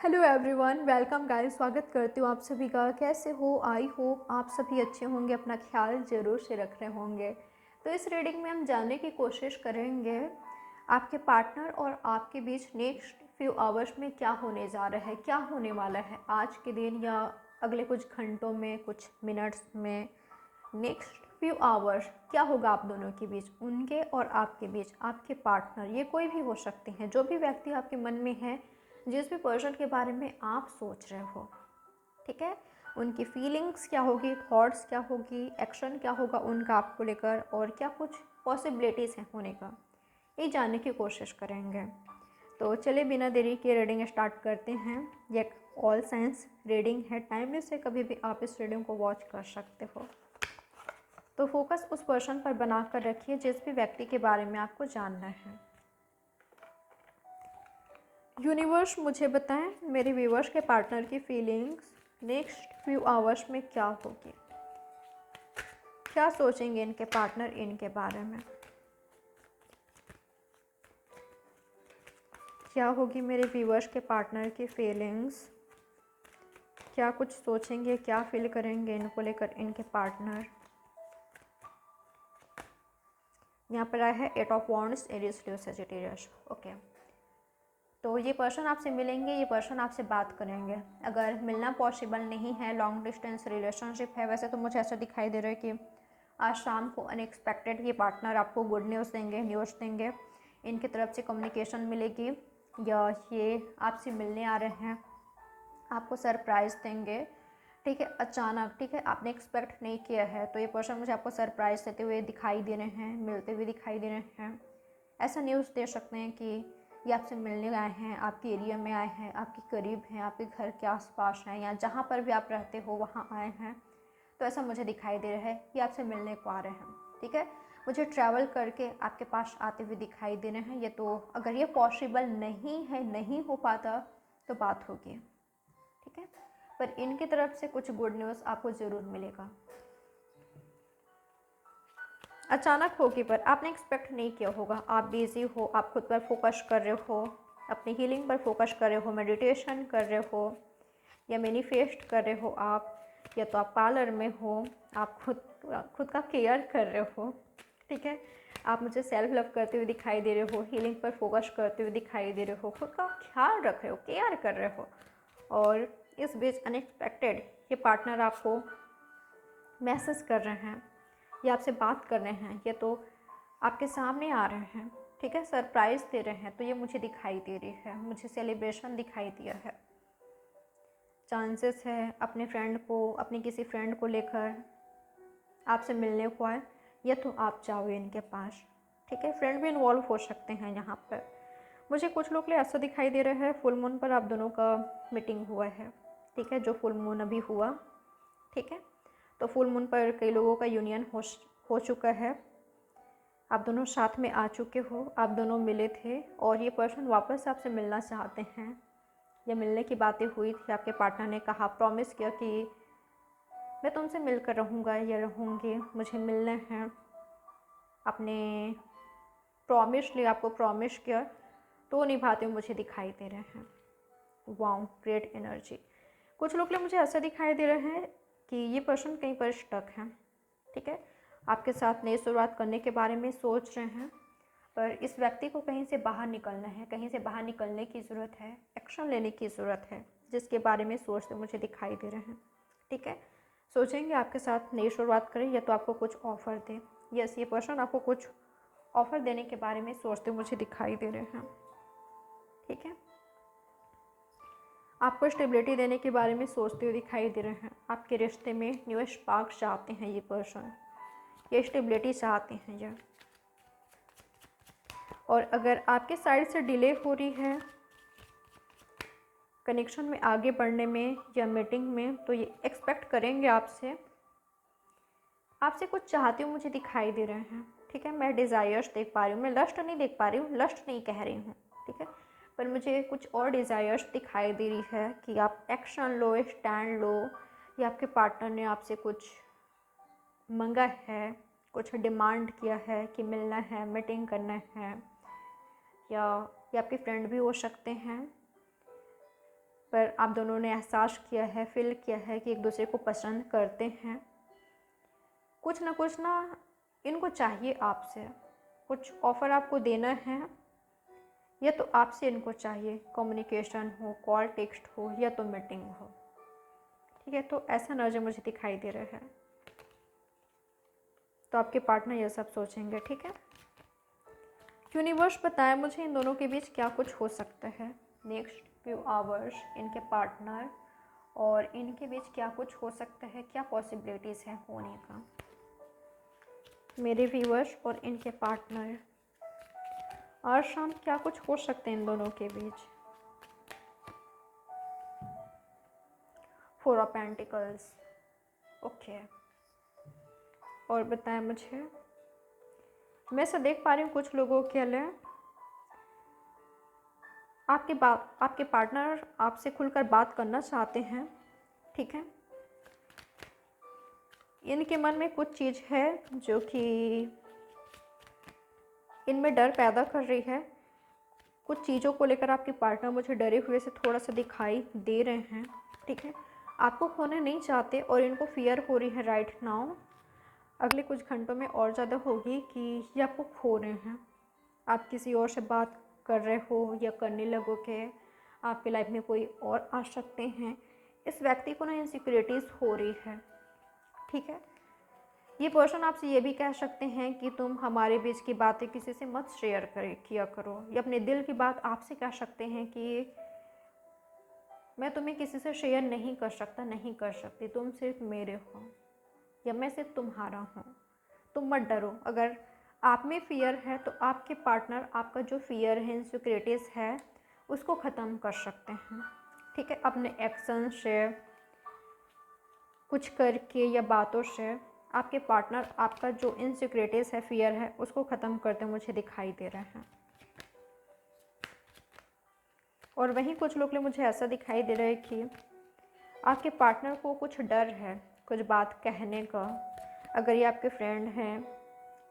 Hello everyone, welcome guys. स्वागत करती हूँ आप सभी का। कैसे हो? आई होप आप सभी अच्छे होंगे, अपना ख्याल ज़रूर से रख रहे होंगे। तो इस रीडिंग में हम जानने की कोशिश करेंगे आपके पार्टनर और आपके बीच नेक्स्ट फ्यू आवर्स में क्या होने जा रहा है, क्या होने वाला है आज के दिन या अगले कुछ घंटों में, कुछ मिनट्स में। नेक्स्ट फ्यू आवर्स क्या होगा आप दोनों के बीच, उनके और आपके बीच। आपके पार्टनर ये कोई भी हो सकते हैं, जो भी व्यक्ति आपके मन में है, जिस भी पर्सन के बारे में आप सोच रहे हो, ठीक है। उनकी फीलिंग्स क्या होगी, थॉट्स क्या होगी, एक्शन क्या होगा उनका आपको लेकर, और क्या कुछ पॉसिबिलिटीज़ हैं होने का, ये जानने की कोशिश करेंगे। तो चलिए बिना देरी के रीडिंग स्टार्ट करते हैं। ये एक ऑल साइंस रीडिंग है, टाइमलेस से कभी भी आप इस रीडिंग को वॉच कर सकते हो। तो फोकस उस पर्सन पर बना कर रखिए जिस भी व्यक्ति के बारे में आपको जानना है। यूनिवर्स मुझे बताएं मेरे व्यूवर्स के पार्टनर की फीलिंग्स नेक्स्ट फ्यू आवर्स में क्या होगी, क्या सोचेंगे इनके पार्टनर इनके बारे में, क्या होगी मेरे व्यूवर्स के पार्टनर की फीलिंग्स, क्या कुछ सोचेंगे, क्या फील करेंगे इनको लेकर इनके पार्टनर। यहाँ पर आया है 8 of wands, Aries, Leo, Sagittarius. Okay, तो ये पर्सन आपसे मिलेंगे, ये पर्सन आपसे बात करेंगे। अगर मिलना पॉसिबल नहीं है, लॉन्ग डिस्टेंस रिलेशनशिप है, वैसे तो मुझे ऐसा दिखाई दे रहा है कि आज शाम को अनएक्सपेक्टेड ये पार्टनर आपको गुड न्यूज़ देंगे, न्यूज़ देंगे। इनकी तरफ से कम्युनिकेशन मिलेगी या ये आपसे मिलने आ रहे हैं, आपको सरप्राइज़ देंगे, ठीक है, अचानक, ठीक है, आपने एक्सपेक्ट नहीं किया है। तो ये पर्सन मुझे आपको सरप्राइज़ देते हुए दिखाई दे रहे हैं, मिलते हुए दिखाई दे रहे हैं। ऐसा न्यूज़ दे सकते हैं कि ये आपसे मिलने आए हैं, आपके एरिया में आए हैं, आपके करीब हैं, आपके घर के आसपास हैं, या जहाँ पर भी आप रहते हो वहाँ आए हैं। तो ऐसा मुझे दिखाई दे रहा है कि आपसे मिलने को आ रहे हैं, ठीक है। मुझे ट्रैवल करके आपके पास आते हुए दिखाई दे रहे हैं। ये तो अगर ये पॉसिबल नहीं है, नहीं हो पाता तो बात होगी, ठीक है, पर इनकी तरफ से कुछ गुड न्यूज़ आपको ज़रूर मिलेगा। अचानक होगी, पर आपने एक्सपेक्ट नहीं किया होगा। आप बिज़ी हो, आप खुद पर फोकस कर रहे हो, अपनी हीलिंग पर फोकस कर रहे हो, मेडिटेशन कर रहे हो, या मैनिफेस्ट कर रहे हो आप, या तो आप पार्लर में हो, आप खुद का केयर कर रहे हो, ठीक है। आप मुझे सेल्फ लव करते हुए दिखाई दे रहे हो, हीलिंग पर फोकस करते हुए दिखाई दे रहे हो, खुद का ख्याल रख रहे हो, केयर कर रहे हो। और इस बीच अनएक्सपेक्टेड ये पार्टनर आपको मैसेज कर रहे हैं, ये आपसे बात कर रहे हैं, ये तो आपके सामने आ रहे हैं, ठीक है, सरप्राइज़ दे रहे हैं। तो ये मुझे दिखाई दे रही है, मुझे सेलिब्रेशन दिखाई दिया है। चांसेस है अपने फ्रेंड को, अपनी किसी फ्रेंड को लेकर आपसे मिलने को आए, या तो आप जाओ इनके पास, ठीक है। फ्रेंड भी इन्वॉल्व हो सकते हैं यहाँ पर। मुझे कुछ लोग लिए ऐसा दिखाई दे रहा है फुल मून पर आप दोनों का मीटिंग हुआ है, ठीक है, जो फुल मून अभी हुआ, ठीक है। तो फुल मून पर कई लोगों का यूनियन हो चुका है, आप दोनों साथ में आ चुके हो, आप दोनों मिले थे और ये पर्सन वापस आपसे मिलना चाहते हैं, या मिलने की बातें हुई थी। आपके पार्टनर ने कहा, प्रॉमिस किया कि मैं तुमसे मिलकर रहूँगा या रहूँगी, मुझे मिलना है। आपने प्रॉमिस लिया, आपको प्रॉमिस किया, तो निभाते हुए मुझे दिखाई दे रहे हैं। Wow, great energy. कुछ लोग मुझे ऐसा दिखाई दे रहे हैं कि ये पर्सन कहीं पर स्टक है, ठीक है, आपके साथ नई शुरुआत करने के बारे में सोच रहे हैं, पर इस व्यक्ति को कहीं से बाहर निकलना है, कहीं से बाहर निकलने की ज़रूरत है, एक्शन लेने की ज़रूरत है, जिसके बारे में सोचते मुझे दिखाई दे रहे हैं, ठीक है। सोचेंगे आपके साथ नई शुरुआत करें, या तो आपको कुछ ऑफ़र दे। यस, ये पर्सन आपको कुछ ऑफ़र देने के बारे में सोचते मुझे दिखाई दे रहे हैं, ठीक है। आपको स्टेबिलिटी देने के बारे में सोचते हुए दिखाई दे रहे हैं। आपके रिश्ते में न्यू स्पार्क चाहते हैं ये पर्सन, ये स्टेबिलिटी चाहते हैं ये। और अगर आपके साइड से डिले हो रही है कनेक्शन में आगे बढ़ने में या मीटिंग में, तो ये एक्सपेक्ट करेंगे आपसे, आपसे कुछ चाहते हुए मुझे दिखाई दे रहे हैं, ठीक है। मैं डिज़ायर्स देख पा रही हूँ, मैं लस्ट नहीं देख पा रही हूँ, लस्ट नहीं कह रही हूँ, ठीक है, पर मुझे कुछ और डिज़ायर्स दिखाई दे रही है कि आप एक्शन लो, स्टैंड लो, या आपके पार्टनर ने आपसे कुछ मंगा है, कुछ डिमांड किया है कि मिलना है, मीटिंग करना है, या ये आपके फ्रेंड भी हो सकते हैं। पर आप दोनों ने एहसास किया है, फील किया है कि एक दूसरे को पसंद करते हैं। कुछ ना इनको चाहिए आपसे, कुछ ऑफ़र आपको देना है, या तो आपसे इनको चाहिए कम्युनिकेशन हो, कॉल टेक्स्ट हो, या तो मीटिंग हो। ठीक है, तो ऐसा एनर्जी मुझे दिखाई दे रहा है। तो आपके पार्टनर ये सब सोचेंगे। ठीक है, यूनिवर्स बताए मुझे इन दोनों के बीच क्या कुछ हो सकता है नेक्स्ट फ्यू आवर्स, इनके पार्टनर और इनके बीच क्या कुछ हो सकता है, क्या पॉसिबिलिटीज़ है होने का। मेरे व्यूअर्स और इनके पार्टनर आज शाम क्या कुछ हो सकते हैं इन दोनों के बीच। 4 ऑफ पेंटिकल्स, ओके। और बताएं मुझे, मैं ऐसा देख पा रही हूँ कुछ लोगों के लिए आपके पार्टनर आपसे खुलकर बात करना चाहते हैं। ठीक है, इनके मन में कुछ चीज़ है जो कि इनमें डर पैदा कर रही है। कुछ चीज़ों को लेकर आपके पार्टनर मुझे डरे हुए से थोड़ा सा दिखाई दे रहे हैं। ठीक है, आपको खोना नहीं चाहते और इनको फियर हो रही है राइट नाउ। अगले कुछ घंटों में और ज़्यादा होगी कि ये आपको खो रहे हैं। आप किसी और से बात कर रहे हो या करने लगोगे, आपकी लाइफ में कोई और आ सकते हैं। इस व्यक्ति को ना इनसिक्योरिटीज़ हो रही है। ठीक है, ये पर्सन आपसे ये भी कह सकते हैं कि तुम हमारे बीच की बातें किसी से मत शेयर किया करो, या अपने दिल की बात आपसे कह सकते हैं कि मैं तुम्हें किसी से शेयर नहीं कर सकता, नहीं कर सकती, तुम सिर्फ मेरे हो या मैं सिर्फ तुम्हारा हूँ। तुम मत डरो। अगर आप में फियर है तो आपके पार्टनर आपका जो फियर है, इनसिक्योरिटीज़ है, उसको ख़त्म कर सकते हैं। ठीक है, अपने एक्शन से, कुछ करके या बातों से आपके पार्टनर आपका जो इनसिक्योरिटीज़ है, फियर है, उसको ख़त्म करते मुझे दिखाई दे रहे हैं। और वहीं कुछ लोग मुझे ऐसा दिखाई दे रहा है कि आपके पार्टनर को कुछ डर है कुछ बात कहने का। अगर ये आपके फ्रेंड हैं,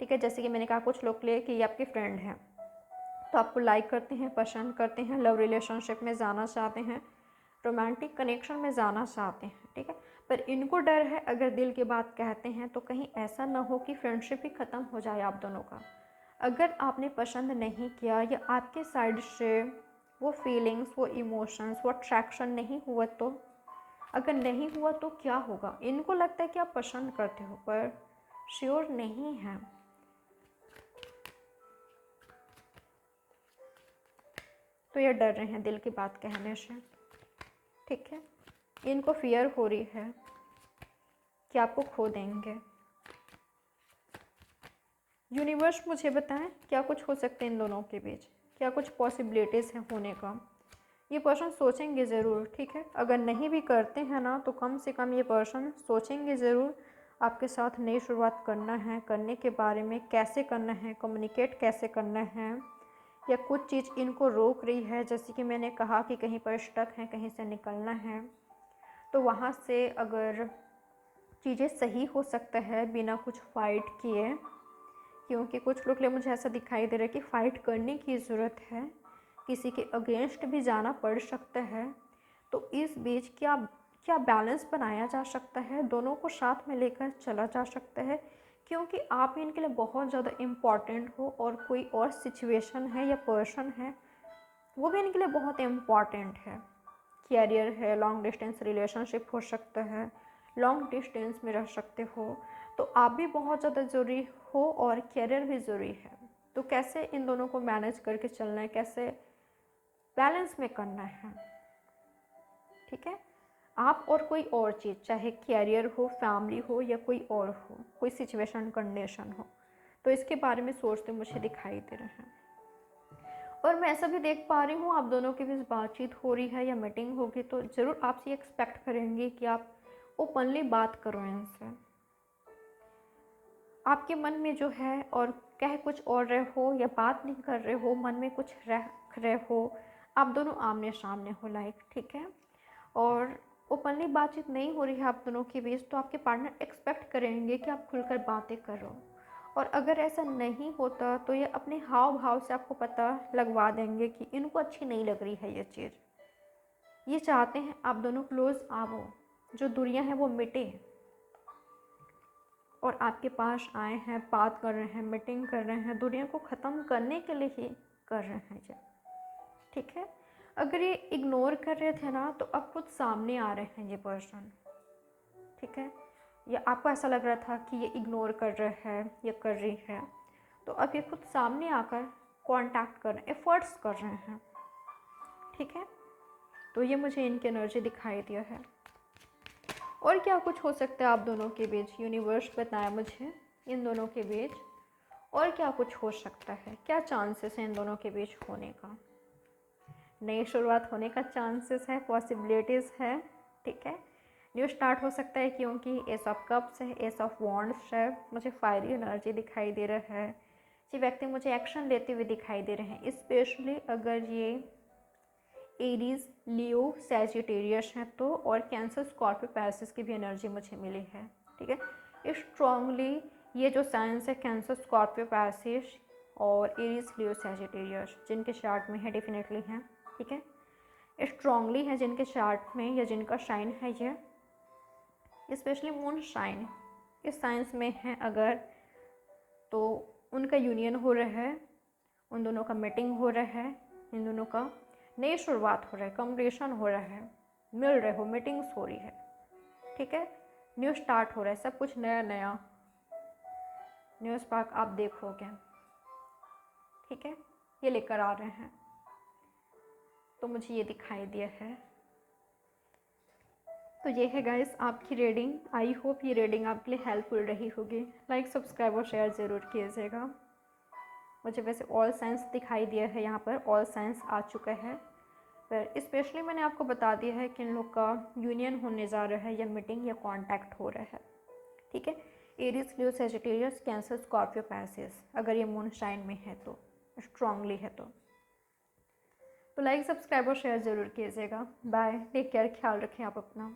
ठीक है, जैसे कि मैंने कहा कुछ लोग लिए कि ये आपके फ्रेंड हैं, तो आपको लाइक करते हैं, पसंद करते हैं, लव रिलेशनशिप में जाना चाहते हैं, रोमांटिक कनेक्शन में जाना चाहते हैं। ठीक है, पर इनको डर है अगर दिल की बात कहते हैं तो कहीं ऐसा ना हो कि फ्रेंडशिप ही ख़त्म हो जाए आप दोनों का। अगर आपने पसंद नहीं किया या आपके साइड से वो फीलिंग्स, वो इमोशंस, वो अट्रैक्शन नहीं हुआ, तो अगर नहीं हुआ तो क्या होगा। इनको लगता है कि आप पसंद करते हो पर श्योर नहीं है। तो ये डर रहे हैं दिल की बात कहने से। ठीक है, इनको फियर हो रही है कि आपको खो देंगे। यूनिवर्स मुझे बताएं क्या कुछ हो सकते हैं इन दोनों के बीच, क्या कुछ पॉसिबिलिटीज़ हैं होने का। ये पर्सन सोचेंगे ज़रूर। ठीक है, अगर नहीं भी करते हैं ना तो कम से कम ये पर्सन सोचेंगे ज़रूर आपके साथ नई शुरुआत करना है, करने के बारे में, कैसे करना है, कम्युनिकेट कैसे करना है, या कुछ चीज़ इनको रोक रही है। जैसे कि मैंने कहा कि कहीं पर स्टक हैं, कहीं से निकलना है, तो वहाँ से अगर चीज़ें सही हो सकता है बिना कुछ फ़ाइट किए। क्योंकि कुछ लोग मुझे ऐसा दिखाई दे रहा है कि फ़ाइट करने की ज़रूरत है, किसी के अगेंस्ट भी जाना पड़ सकता है। तो इस बीच क्या क्या बैलेंस बनाया जा सकता है, दोनों को साथ में लेकर चला जा सकता है, क्योंकि आप इनके लिए बहुत ज़्यादा इम्पॉर्टेंट हो और कोई और सिचुएशन है या पर्सन है वो भी इनके लिए बहुत इम्पॉर्टेंट है। कैरियर है, लॉन्ग डिस्टेंस रिलेशनशिप हो सकता है, लॉन्ग डिस्टेंस में रह सकते हो, तो आप भी बहुत ज़्यादा ज़रूरी हो और कैरियर भी ज़रूरी है। तो कैसे इन दोनों को मैनेज करके चलना है, कैसे बैलेंस में करना है। ठीक है, आप और कोई और चीज़, चाहे कैरियर हो, फैमिली हो, या कोई और हो, कोई सिचुएशन कंडीशन हो, तो इसके बारे में सोचते मुझे दिखाई दे रहे हैं। और मैं ऐसा भी देख पा रही हूँ आप दोनों के बीच बातचीत हो रही है या मीटिंग होगी, तो ज़रूर आपसे एक्सपेक्ट करेंगे कि आप ओपनली बात करो इनसे। आपके मन में जो है और कह कुछ और रहे हो या बात नहीं कर रहे हो, मन में कुछ रख रहे हो, आप दोनों आमने सामने हो लाइक। ठीक है, और ओपनली बातचीत नहीं हो रही है आप दोनों के बीच, तो आपके पार्टनर एक्सपेक्ट करेंगे कि आप खुलकर बातें करो। और अगर ऐसा नहीं होता तो ये अपने हाव भाव से आपको पता लगवा देंगे कि इनको अच्छी नहीं लग रही है ये चीज़। ये चाहते हैं आप दोनों क्लोज आओ, जो दूरियां हैं वो मिटे और आपके पास आए हैं, बात कर रहे हैं, मीटिंग कर रहे हैं, दूरियों को ख़त्म करने के लिए ही कर रहे हैं ये, ठीक है। अगर ये इग्नोर कर रहे थे ना तो अब खुद सामने आ रहे हैं ये पर्सन, ठीक है। या आपको ऐसा लग रहा था कि ये इग्नोर कर रहा है या कर रही है, तो अब ये खुद सामने आकर कांटेक्ट कर रहे हैं, एफर्ट्स कर रहे हैं, ठीक है। तो ये मुझे इनकी एनर्जी दिखाई दिया है। और क्या कुछ हो सकता है आप दोनों के बीच, यूनिवर्स बताया मुझे इन दोनों के बीच और क्या कुछ हो सकता है, क्या चांसेस है इन दोनों के बीच होने का। नई शुरुआत होने का चांसेस है, पॉसिबिलिटीज़ है, ठीक है। न्यू स्टार्ट हो सकता है क्योंकि एस ऑफ कप्स है, एस ऑफ वॉन्ड्स है, मुझे फायरी एनर्जी दिखाई दे रहा है। ये व्यक्ति मुझे एक्शन लेते हुए दिखाई दे रहे हैं, स्पेशली अगर ये एरीज, लियो, सैजिटेरियस हैं तो, और कैंसर, स्कॉर्पियो, पैसिस की भी एनर्जी मुझे मिली है, ठीक है। स्ट्रांगली ये जो साइंस है कैंसर, स्कॉर्पियो, पैसिस और एरीज, लियो, सैजिटेरियस जिनके चार्ट में है डेफिनेटली हैं, ठीक है। स्ट्रांगली है जिनके चार्ट में या जिनका शाइन है ये, स्पेशली मून शाइन इस साइंस में है अगर, तो उनका यूनियन हो रहा है, उन दोनों का मीटिंग हो रहा है, इन दोनों का नई शुरुआत हो रहा है, कम्युनिकेशन हो रहा है, मिल रहे हो, मीटिंग्स हो रही है, ठीक है। न्यू स्टार्ट हो रहा है, सब कुछ नया नया, न्यू स्पार्क आप देखोगे, ठीक है। ये लेकर आ रहे हैं, तो मुझे ये दिखाई दिया है। तो ये है गाइस आपकी रीडिंग। आई होप ये रीडिंग आपके लिए हेल्पफुल रही होगी। लाइक, सब्सक्राइब और शेयर ज़रूर कीजिएगा। मुझे वैसे ऑल साइंस दिखाई दिया है, यहाँ पर ऑल साइंस आ चुका है, पर स्पेशली मैंने आपको बता दिया है कि इन लोग का यूनियन होने जा रहा है या मीटिंग या कांटेक्ट हो रहा है, ठीक है। एरीज, लियो, सैजिटेरियस, कैंसर, स्कॉर्पियो, पैसिस अगर ये मून साइन में है तो, स्ट्रांगली है तो लाइक, सब्सक्राइब और शेयर ज़रूर कीजिएगा। बाय, टेक केयर, ख्याल रखें आप अपना।